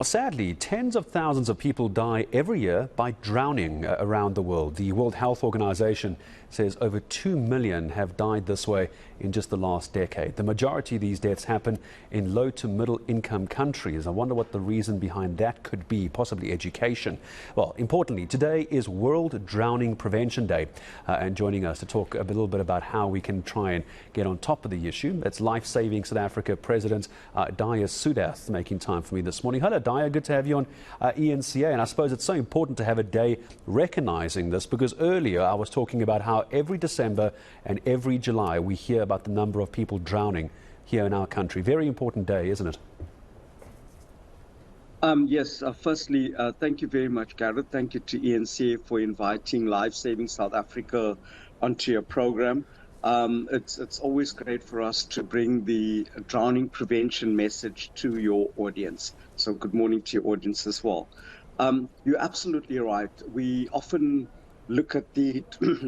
Sadly, tens of thousands of people die every year by drowning around the world. The World Health Organization says over 2 million have died this way in just the last decade. The majority of these deaths happen in low to middle income countries. I wonder what the reason behind that could be, possibly education. Well, importantly, today is World Drowning Prevention Day. And joining us to talk a little bit about how we can try and get on top of the issue, that's Lifesaving South Africa President Dhaya Soodath making time for me this morning. Hello, Dhaya, good to have you on eNCA. And I suppose it's so important to have a day recognizing this, because earlier I was talking about how every December and every July we hear about the number of people drowning here in our country. Very important day, isn't it? Yes, firstly, thank you very much, Gareth. Thank you to eNCA for inviting Lifesaving South Africa onto your program. It's always great for us to bring the drowning prevention message to your audience. So good morning to your audience as well. You're absolutely right. We often look at the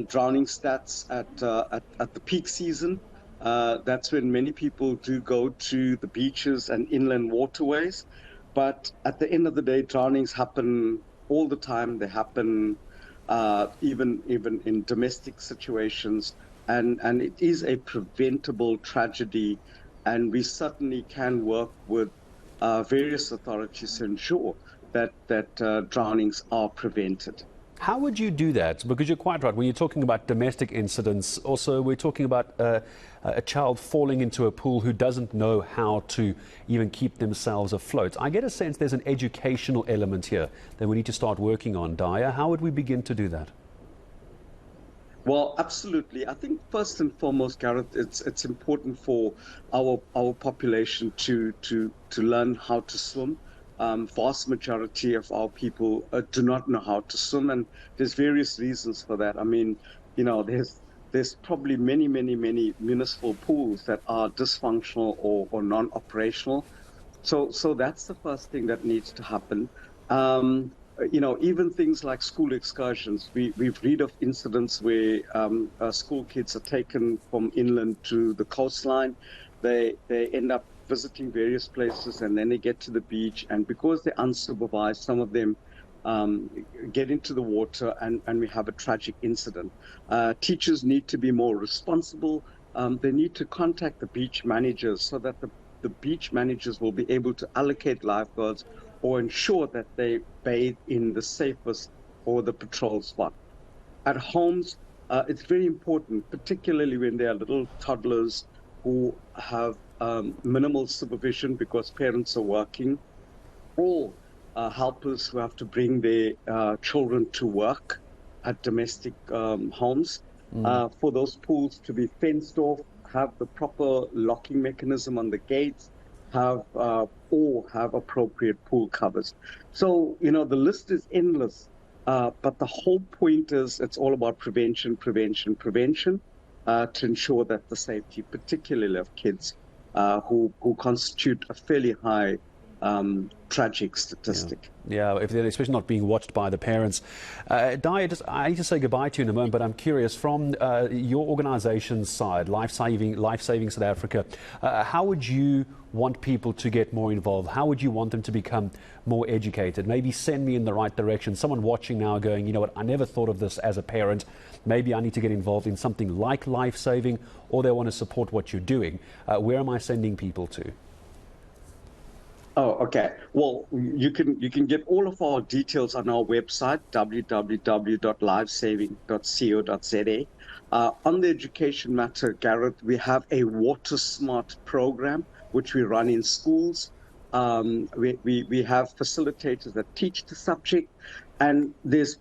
drowning stats at the peak season. That's when many people do go to the beaches and inland waterways. But at the end of the day, drownings happen all the time. They happen even in domestic situations. And it is a preventable tragedy. And we certainly can work with various authorities to ensure that drownings are prevented. How would you do that? Because you're quite right. When you're talking about domestic incidents, also we're talking about a child falling into a pool who doesn't know how to even keep themselves afloat. I get a sense there's an educational element here that we need to start working on. Dhaya, how would we begin to do that? Well, absolutely. I think first and foremost, Gareth, it's important for our population to learn how to swim. Vast majority of our people do not know how to swim, and there's various reasons for that. I mean, you know, there's probably many municipal pools that are dysfunctional or non-operational. So that's the first thing that needs to happen. You know, even things like school excursions. We've read of incidents where school kids are taken from inland to the coastline. They end up visiting various places, and then they get to the beach, and because they're unsupervised, some of them get into the water, and we have a tragic incident. Teachers need to be more responsible. They need to contact the beach managers so that the beach managers will be able to allocate lifeguards or ensure that they bathe in the safest or the patrol spot. At homes, it's very important, particularly when there are little toddlers who have minimal supervision because parents are working, or helpers who have to bring their children to work at domestic homes. For those pools to be fenced off, have the proper locking mechanism on the gates, have appropriate pool covers. So, you know, the list is endless, but the whole point is it's all about prevention to ensure that the safety, particularly of kids, who constitute a fairly high tragic statistic. Yeah, if they're especially not being watched by the parents. Dhaya, I need to say goodbye to you in a moment, but I'm curious, from your organization's side, Lifesaving South Africa, how would you want people to get more involved? How would you want them to become more educated? Maybe send me in the right direction. Someone watching now going, you know what, I never thought of this as a parent. Maybe I need to get involved in something like Lifesaving, or they want to support what you're doing. Where am I sending people to? Oh, okay. Well, you can get all of our details on our website, www.lifesaving.co.za. On the education matter, Gareth, we have a Water Smart program, which we run in schools. We have facilitators that teach the subject, and there's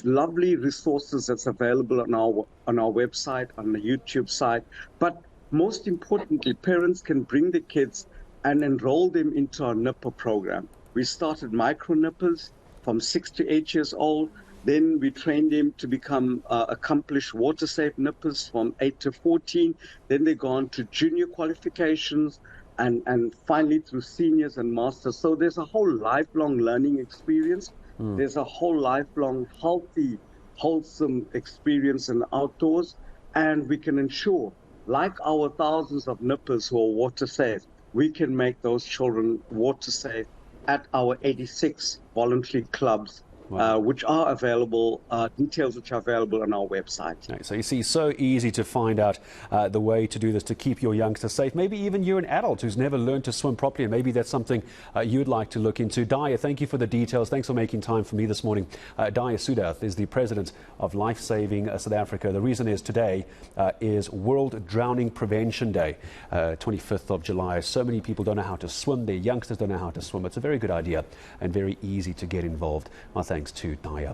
lovely resources that's available on our website, on the YouTube site. But most importantly, parents can bring the kids and enroll them into our nipper program. We started micro nippers from 6 to 8 years old. Then we trained them to become accomplished water safe nippers from 8 to 14. Then they go on to junior qualifications, and finally through seniors and masters. So there's a whole lifelong learning experience. There's a whole lifelong healthy, wholesome experience in the outdoors. And we can ensure, like our thousands of nippers who are water safe, we can make those children water safe at our 86 voluntary clubs. Wow. Which are available, details which are available on our website. So you see, so easy to find out the way to do this to keep your youngsters safe. Maybe even you're an adult who's never learned to swim properly, and maybe that's something you'd like to look into. Dhaya, thank you for the details. Thanks for making time for me this morning. Dhaya Soodath is the president of Lifesaving South Africa. The reason is today is World Drowning Prevention Day, 25th of July. So many people don't know how to swim. Their youngsters don't know how to swim. It's a very good idea and very easy to get involved. My thanks to Dhaya.